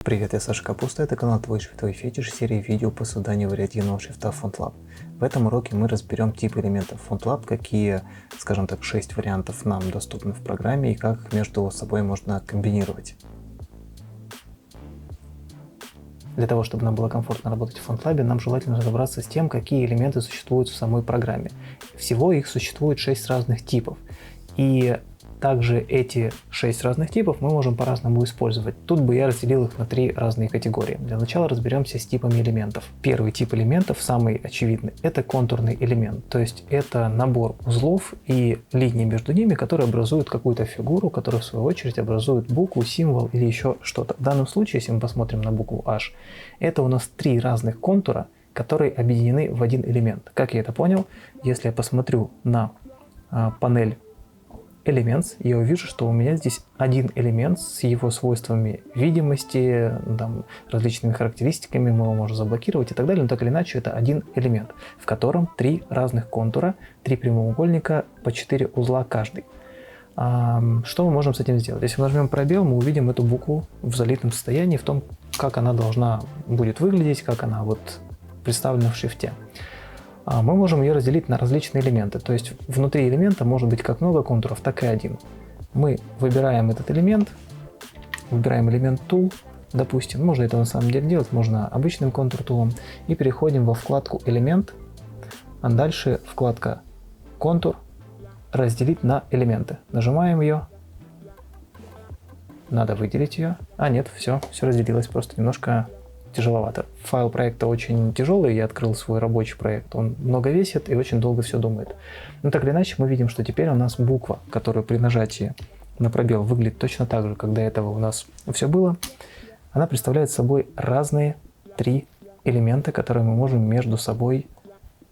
Привет, я Саша Капуста, это канал Твой шрифт, твой фетиш, серия видео по созданию вариативного шрифта FontLab. В этом уроке мы разберем типы элементов FontLab, какие, скажем так, 6 вариантов нам доступны в программе и как их между собой можно комбинировать. Для того, чтобы нам было комфортно работать в FontLab, нам желательно разобраться с тем, какие элементы существуют в самой программе. Всего их существует 6 разных типов. И также эти 6 разных типов мы можем по-разному использовать. Тут бы я разделил их на 3 разные категории. Для начала разберемся с типами элементов. Первый тип элементов, самый очевидный, это контурный элемент. То есть это набор узлов и линий между ними, которые образуют какую-то фигуру, которая в свою очередь образует букву, символ или еще что-то. В данном случае, если мы посмотрим на букву H, это у нас 3 разных контура, которые объединены в один элемент. Как я это понял? Если я посмотрю на панель Elements, я увижу, что у меня здесь один элемент с его свойствами видимости, там, различными характеристиками, мы его можем заблокировать и так далее, но так или иначе это один элемент, в котором 3 разных контура, 3 прямоугольника, по 4 узла каждый. Что мы можем с этим сделать? Если мы нажмем пробел, мы увидим эту букву в залитом состоянии, в том, как она должна будет выглядеть, как она вот представлена в шрифте. Мы можем ее разделить на различные элементы, то есть внутри элемента может быть как много контуров, так и один. Мы выбираем этот элемент, выбираем элемент Tool, допустим, можно это на самом деле делать, можно обычным контур-тулом, и переходим во вкладку Элемент, а дальше вкладка Контур, разделить на элементы. Нажимаем ее, надо выделить ее, нет, все разделилось, просто немножко тяжеловато. Файл проекта очень тяжелый, я открыл свой рабочий проект, он много весит и очень долго все думает. Но так или иначе мы видим, что теперь у нас буква, которая при нажатии на пробел выглядит точно так же, как до этого у нас все было, она представляет собой разные 3 элемента, которые мы можем между собой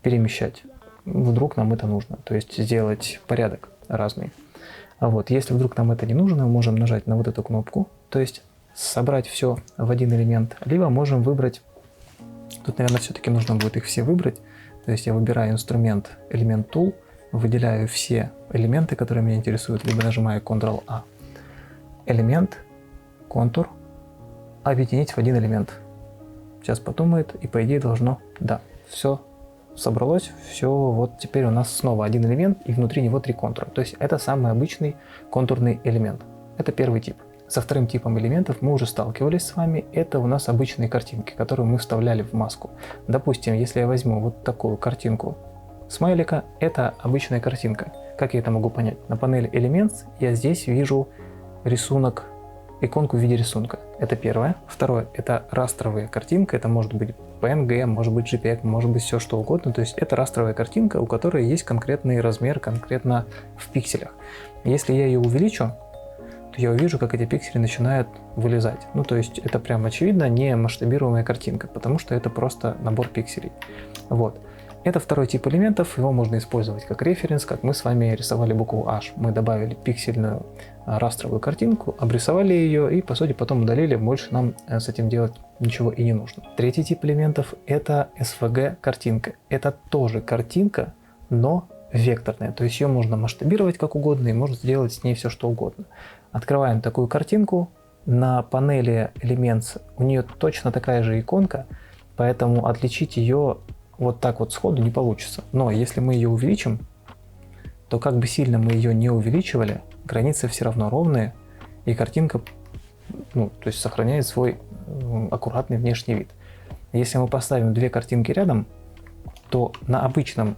перемещать. Вдруг нам это нужно, то есть сделать порядок разный. Если вдруг нам это не нужно, мы можем нажать на вот эту кнопку, то есть собрать все в один элемент, либо можем выбрать, тут, наверное, все-таки нужно будет их все выбрать, то есть я выбираю инструмент элемент Tool, выделяю все элементы, которые меня интересуют, либо нажимаю Ctrl-A, элемент, контур, объединить в один элемент. Сейчас подумает, и по идее должно, да, все собралось, все, вот теперь у нас снова один элемент, и внутри него 3 контура, то есть это самый обычный контурный элемент, это первый тип. Со вторым типом элементов мы уже сталкивались с вами, это у нас обычные картинки, которые мы вставляли в маску. Допустим, если я возьму вот такую картинку смайлика, это обычная картинка. Как я это могу понять? На панели Elements я здесь вижу рисунок, иконку в виде рисунка. Это первое. Второе, это растровая картинка, это может быть PNG, может быть JPEG, может быть все что угодно. То есть это растровая картинка, у которой есть конкретный размер, конкретно в пикселях. Если я ее увеличу, я увижу, как эти пиксели начинают вылезать. То есть это прям очевидно не масштабируемая картинка, потому что это просто набор пикселей. Это второй тип элементов, его можно использовать как референс, как мы с вами рисовали букву H. Мы добавили пиксельную растровую картинку, обрисовали ее и, по сути, потом удалили, больше нам с этим делать ничего и не нужно. Третий тип элементов – это SVG картинка. Это тоже картинка, но векторная, то есть ее можно масштабировать как угодно и можно сделать с ней все что угодно. Открываем такую картинку, на панели Elements у нее точно такая же иконка, поэтому отличить ее вот так вот сходу не получится. Но если мы ее увеличим, то как бы сильно мы ее не увеличивали, границы все равно ровные, и картинка то есть сохраняет свой аккуратный внешний вид. Если мы поставим 2 картинки рядом, то на обычном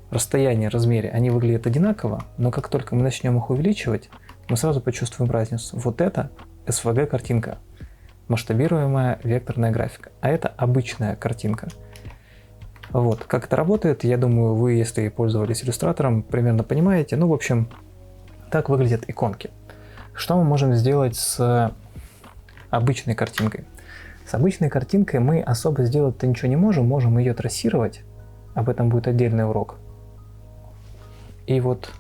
расстоянии, размере они выглядят одинаково, но как только мы начнем их увеличивать, мы сразу почувствуем разницу. Вот это SVG картинка, масштабируемая векторная графика, а это обычная картинка. Как это работает, я думаю, вы, если пользовались иллюстратором, примерно понимаете. В общем, так выглядят иконки. Что мы можем сделать с обычной картинкой? С обычной картинкой мы особо сделать-то ничего не можем, можем ее трассировать, об этом будет отдельный урок. И вот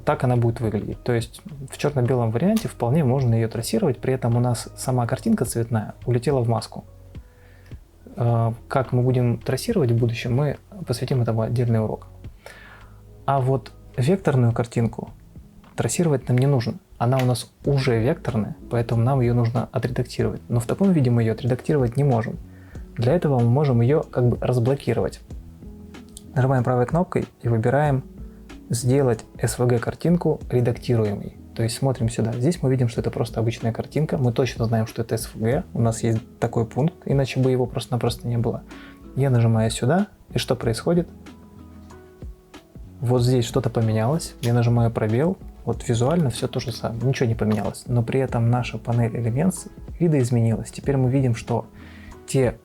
так она будет выглядеть. То есть в черно-белом варианте вполне можно ее трассировать, при этом у нас сама картинка цветная улетела в маску. Как мы будем трассировать в будущем, мы посвятим этому отдельный урок. А вот векторную картинку трассировать нам не нужно. она у нас уже векторная, поэтому нам ее нужно отредактировать. Но в таком виде мы ее отредактировать не можем. Для этого мы можем ее как бы разблокировать. Нажимаем правой кнопкой и выбираем «Сделать SVG-картинку редактируемой». То есть смотрим сюда. Здесь мы видим, что это просто обычная картинка. Мы точно знаем, что это SVG. У нас есть такой пункт, иначе бы его просто-напросто не было. Я нажимаю сюда, и что происходит? Вот здесь что-то поменялось. Я нажимаю пробел. Вот визуально все то же самое. Ничего не поменялось. Но при этом наша панель Elements видоизменилась. Теперь мы видим, что те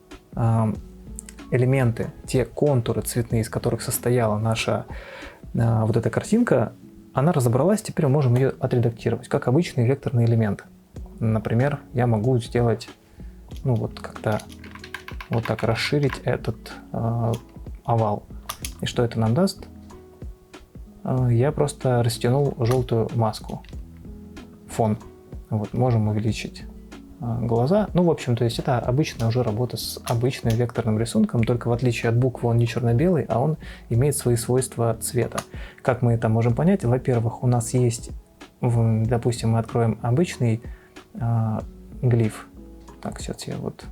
элементы, те контуры цветные, из которых состояла наша вот эта картинка, она разобралась, теперь мы можем ее отредактировать, как обычный векторный элемент. Например, я могу сделать, ну вот как-то вот так расширить этот овал. И что это нам даст? Я просто растянул желтую маску, фон. Вот, можем увеличить глаза. Ну, в общем, то есть это обычная уже работа с обычным векторным рисунком, только в отличие от буквы он не черно-белый, а он имеет свои свойства цвета. Как мы это можем понять? Во-первых, у нас есть, допустим, мы откроем обычный глиф. Так, сейчас я вот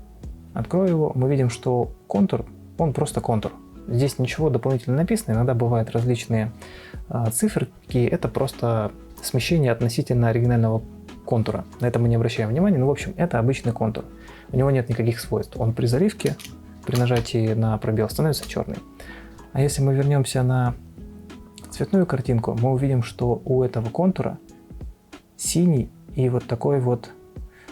открою его. Мы видим, что контур, он просто контур. Здесь ничего дополнительно написано. Иногда бывают различные циферки. Это просто смещение относительно оригинального контура. На это мы не обращаем внимания, но в общем это обычный контур. У него нет никаких свойств. Он при заливке, при нажатии на пробел становится черный. А если мы вернемся на цветную картинку, мы увидим, что у этого контура синий и вот такой вот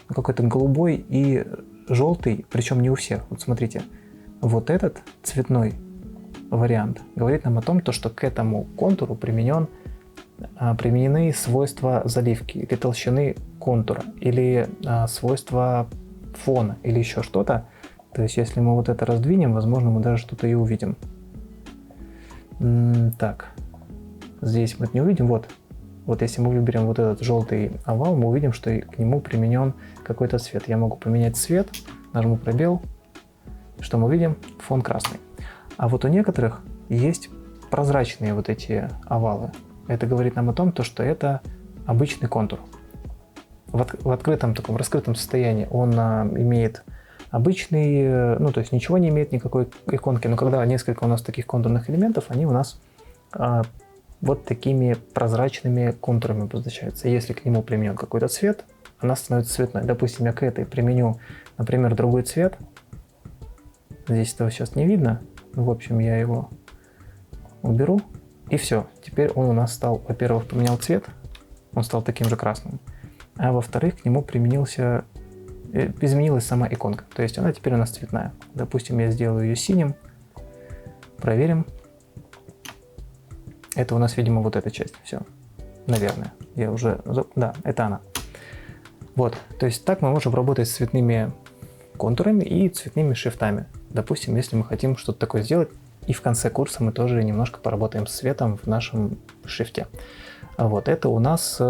какой-то голубой и желтый, причем не у всех. Вот смотрите, вот этот цветной вариант говорит нам о том, что к этому контуру применены свойства заливки или толщины контура, или свойства фона, или еще что-то. То есть, если мы вот это раздвинем, возможно, мы даже что-то и увидим. Так, здесь мы это не увидим. Вот если мы выберем вот этот желтый овал, мы увидим, что к нему применен какой-то цвет. Я могу поменять цвет, нажму пробел, что мы видим? Фон красный. А вот у некоторых есть прозрачные вот эти овалы. Это говорит нам о том, что это обычный контур. В открытом таком раскрытом состоянии он имеет обычный, ну то есть ничего не имеет, никакой иконки. Но когда несколько у нас таких контурных элементов, они у нас вот такими прозрачными контурами обозначаются. Если к нему применен какой-то цвет, она становится цветной. Допустим, я к этой применю, например, другой цвет. Здесь этого сейчас не видно. В общем, я его уберу. И все. Теперь он у нас стал, во-первых, поменял цвет. Он стал таким же красным. А во-вторых, к нему изменилась сама иконка. То есть она теперь у нас цветная. Допустим, я сделаю ее синим. Проверим. Это у нас, видимо, вот эта часть. Все. Наверное. Я уже... Да, это она. Вот. То есть так мы можем работать с цветными контурами и цветными шрифтами. Допустим, если мы хотим что-то такое сделать, и в конце курса мы тоже немножко поработаем с цветом в нашем шрифте. Вот это у нас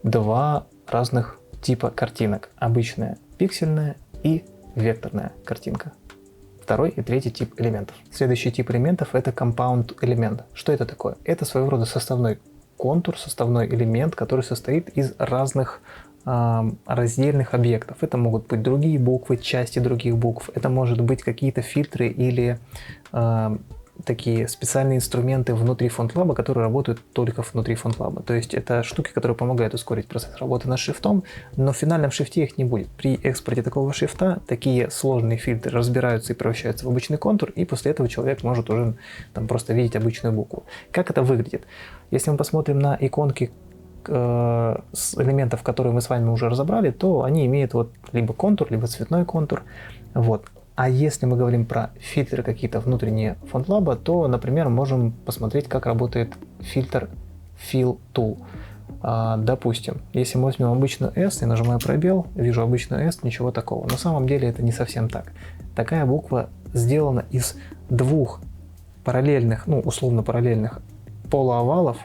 два разных типа картинок. Обычная пиксельная и векторная картинка. Второй и третий тип элементов. Следующий тип элементов — это compound элемент. Что это такое? Это своего рода составной контур, составной элемент, который состоит из разных раздельных объектов. Это могут быть другие буквы, части других букв. Это может быть какие-то фильтры или такие специальные инструменты внутри FontLab, которые работают только внутри FontLab. То есть это штуки, которые помогают ускорить процесс работы над шрифтом, но в финальном шрифте их не будет. При экспорте такого шрифта такие сложные фильтры разбираются и превращаются в обычный контур, и после этого человек может уже там просто видеть обычную букву. Как это выглядит? Если мы посмотрим на иконки с элементов, которые мы с вами уже разобрали, то они имеют вот либо контур, либо цветной контур. Вот. А если мы говорим про фильтры какие-то внутренние FontLab, то, например, можем посмотреть, как работает фильтр Fill Tool. Допустим, если мы возьмем обычную S и нажимаю пробел, вижу обычную S, ничего такого. На самом деле это не совсем так. Такая буква сделана из двух параллельных, ну условно параллельных полуовалов.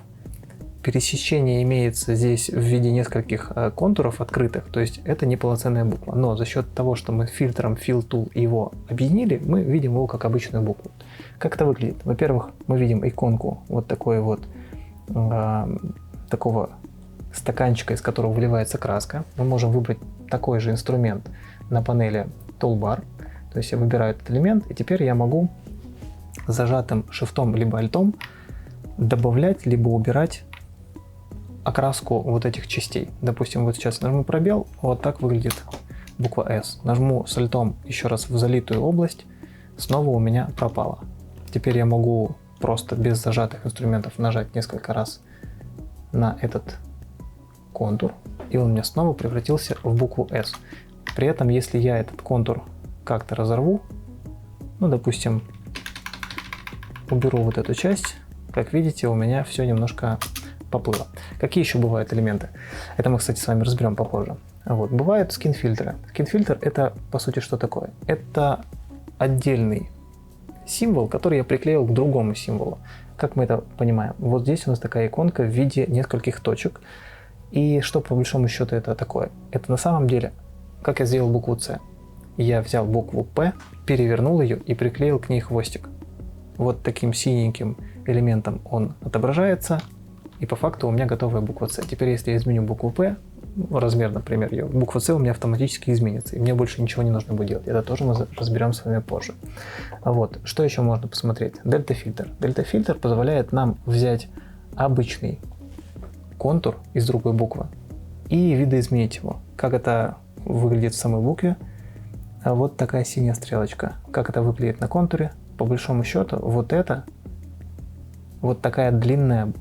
Пересечение имеется здесь в виде нескольких контуров открытых, то есть это не полноценная буква. Но за счет того, что мы фильтром Fill Tool его объединили, мы видим его как обычную букву. Как это выглядит? Во-первых, мы видим иконку вот такой вот такого стаканчика, из которого выливается краска. Мы можем выбрать такой же инструмент на панели Toolbar. То есть я выбираю этот элемент, и теперь я могу зажатым шифтом либо альтом добавлять либо убирать окраску вот этих частей. Допустим, вот сейчас нажму пробел, вот так выглядит буква S. Нажму с альтом еще раз в залитую область, снова у меня пропало. Теперь я могу просто без зажатых инструментов нажать несколько раз на этот контур, и он у меня снова превратился в букву S. При этом, если я этот контур как-то разорву, ну, допустим, уберу вот эту часть, как видите, у меня все немножко поплыло. Какие еще бывают элементы? Это мы, кстати, с вами разберем попозже. Вот. Бывают скин-фильтры. Скин-фильтр — это, по сути, что такое? Это отдельный символ, который я приклеил к другому символу. Как мы это понимаем? Вот здесь у нас такая иконка в виде нескольких точек. И что, по большому счету, это такое? Это на самом деле, как я сделал букву C. Я взял букву P, перевернул ее и приклеил к ней хвостик. Вот таким синеньким элементом он отображается, и по факту у меня готовая буква C. Теперь, если я изменю букву P, размер, например, ее, буква C у меня автоматически изменится, и мне больше ничего не нужно будет делать. Это тоже мы разберем с вами позже. Вот. Что еще можно посмотреть? Дельта-фильтр. Дельта-фильтр позволяет нам взять обычный контур из другой буквы и видоизменить его. Как это выглядит в самой букве? Вот такая синяя стрелочка. Как это выглядит на контуре? По большому счету, вот это вот такая длинная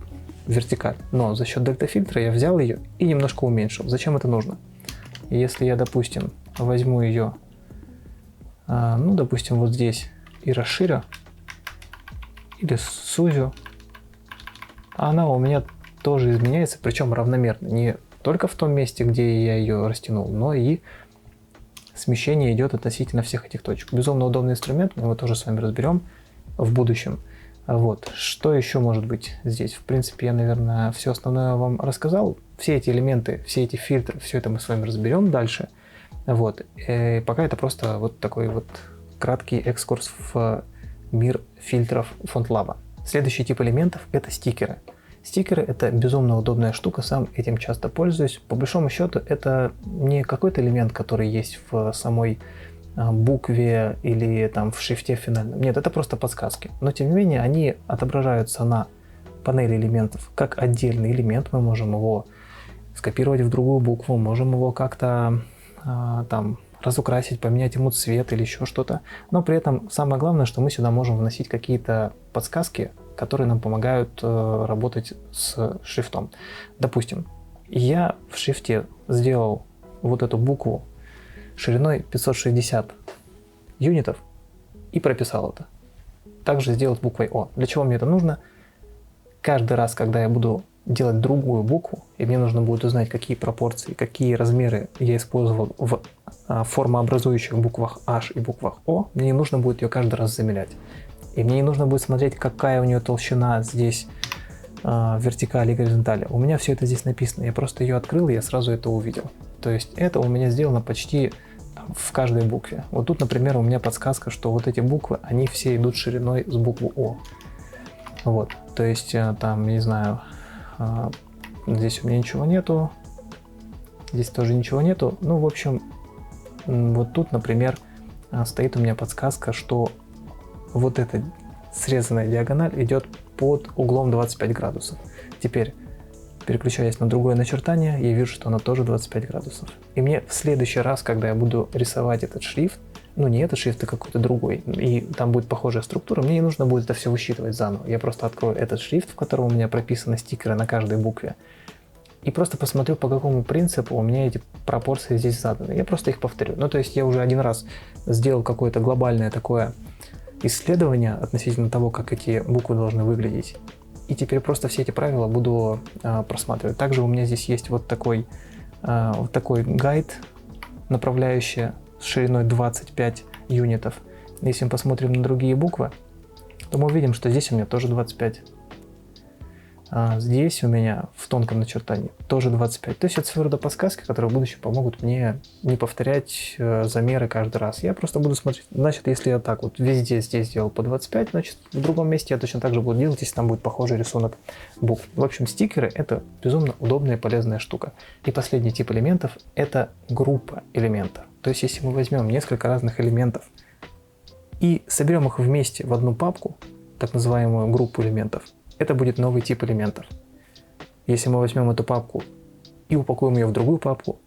вертикаль. Но за счет дельта-фильтра я взял ее и немножко уменьшил. Зачем это нужно? Если я, допустим, возьму ее, ну, допустим, вот здесь и расширю, или сузю, она у меня тоже изменяется, причем равномерно. Не только в том месте, где я ее растянул, но и смещение идет относительно всех этих точек. Безумно удобный инструмент, мы его тоже с вами разберем в будущем. Вот. Что еще может быть здесь? В принципе, я, наверное, все основное вам рассказал. Все эти элементы, все эти фильтры, все это мы с вами разберем дальше. Вот. И пока это просто вот такой вот краткий экскурс в мир фильтров FontLab. Следующий тип элементов — это стикеры. Стикеры — это безумно удобная штука, сам этим часто пользуюсь. По большому счету, это не какой-то элемент, который есть в самой букве или там в шрифте финальном. Нет, это просто подсказки. Но тем не менее, они отображаются на панели элементов как отдельный элемент. Мы можем его скопировать в другую букву, можем его как-то там разукрасить, поменять ему цвет или еще что-то. Но при этом самое главное, что мы сюда можем вносить какие-то подсказки, которые нам помогают работать с шрифтом. Допустим, я в шрифте сделал вот эту букву шириной 560 юнитов и прописал это. Также сделать буквой О. Для чего мне это нужно? Каждый раз, когда я буду делать другую букву, и мне нужно будет узнать, какие пропорции, какие размеры я использовал в формообразующих буквах H и буквах O, мне не нужно будет ее каждый раз замерять. И мне не нужно будет смотреть, какая у нее толщина здесь вертикали и горизонтали. У меня все это здесь написано. Я просто ее открыл, и я сразу это увидел. То есть это у меня сделано почти в каждой букве. Вот тут, например, у меня подсказка, что вот эти буквы, они все идут шириной с буквы О. Вот. То есть там, не знаю, здесь у меня ничего нету. Здесь тоже ничего нету. Ну, в общем, вот тут, например, стоит у меня подсказка, что вот эта срезанная диагональ идет под углом 25 градусов. Теперь, переключаясь на другое начертание, я вижу, что она тоже 25 градусов. И мне в следующий раз, когда я буду рисовать этот шрифт, ну не этот шрифт, а какой-то другой, и там будет похожая структура, мне не нужно будет это все высчитывать заново. Я просто открою этот шрифт, в котором у меня прописаны стикеры на каждой букве, и просто посмотрю, по какому принципу у меня эти пропорции здесь заданы. Я просто их повторю. Ну, то есть я уже один раз сделал какое-то глобальное такое исследование относительно того, как эти буквы должны выглядеть. И теперь просто все эти правила буду просматривать. Также у меня здесь есть вот такой гайд, направляющий с шириной 25 юнитов. Если мы посмотрим на другие буквы, то мы увидим, что здесь у меня тоже 25. Здесь у меня в тонком начертании тоже 25. То есть это своего рода подсказки, которые в будущем помогут мне не повторять замеры каждый раз. Я просто буду смотреть, значит, если я так вот везде здесь сделал по 25, значит, в другом месте я точно так же буду делать, если там будет похожий рисунок букв. В общем, стикеры — это безумно удобная и полезная штука. И последний тип элементов — это группа элементов. То есть если мы возьмем несколько разных элементов и соберем их вместе в одну папку, так называемую группу элементов, это будет новый тип элементов. Если мы возьмем эту папку и упакуем ее в другую папку,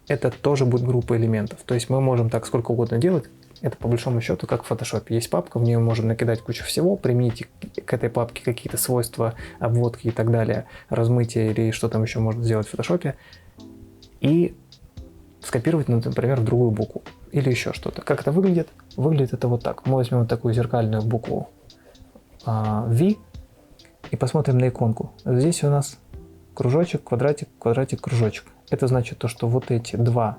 это тоже будет группа элементов. То есть мы можем так сколько угодно делать. Это по большому счету как в Photoshop. Есть папка, в нее можем накидать кучу всего, применить к этой папке какие-то свойства, обводки и так далее, размытие или что там еще можно сделать в Photoshop, и скопировать, например, в другую букву или еще что-то. Как это выглядит? Выглядит это вот так. Мы возьмем вот такую зеркальную букву V, и посмотрим на иконку. Здесь у нас кружочек, квадратик, квадратик, кружочек. Это значит то, что вот эти два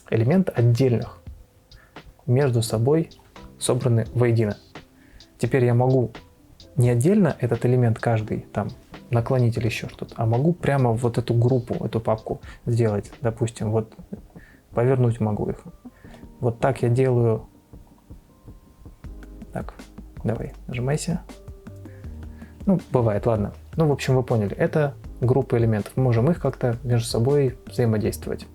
элемента отдельных между собой собраны воедино. Теперь я могу не отдельно этот элемент каждый там наклонить или еще что-то, а могу прямо вот эту группу, эту папку сделать. Допустим, вот повернуть могу их. Вот так я делаю. Так. Давай, нажимайся. Ну, бывает, ладно. Ну, в общем, вы поняли. Это группа элементов. Мы можем их как-то между собой взаимодействовать.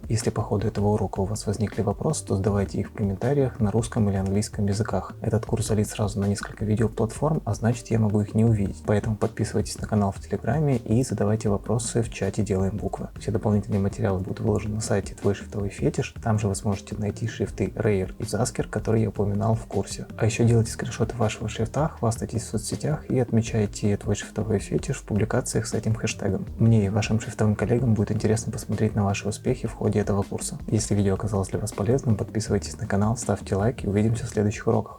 Если по ходу этого урока у вас возникли вопросы, то задавайте их в комментариях на русском или английском языках. Этот курс залит сразу на несколько видеоплатформ, а значит я могу их не увидеть. Поэтому подписывайтесь на канал в Телеграме и задавайте вопросы в чате «Делаем буквы». Все дополнительные материалы будут выложены на сайте «Твой шрифтовой фетиш». Там же вы сможете найти шрифты Rayer и Zasker, которые я упоминал в курсе. А еще делайте скриншоты вашего шрифта, хвастайтесь в соцсетях и отмечайте «Твой шрифтовой фетиш» в публикациях с этим хэштегом. Мне и вашим шрифтовым коллегам будет интересно посмотреть на ваши успехи в ходе этого курса. Если видео оказалось для вас полезным, подписывайтесь на канал, ставьте лайк и увидимся в следующих уроках.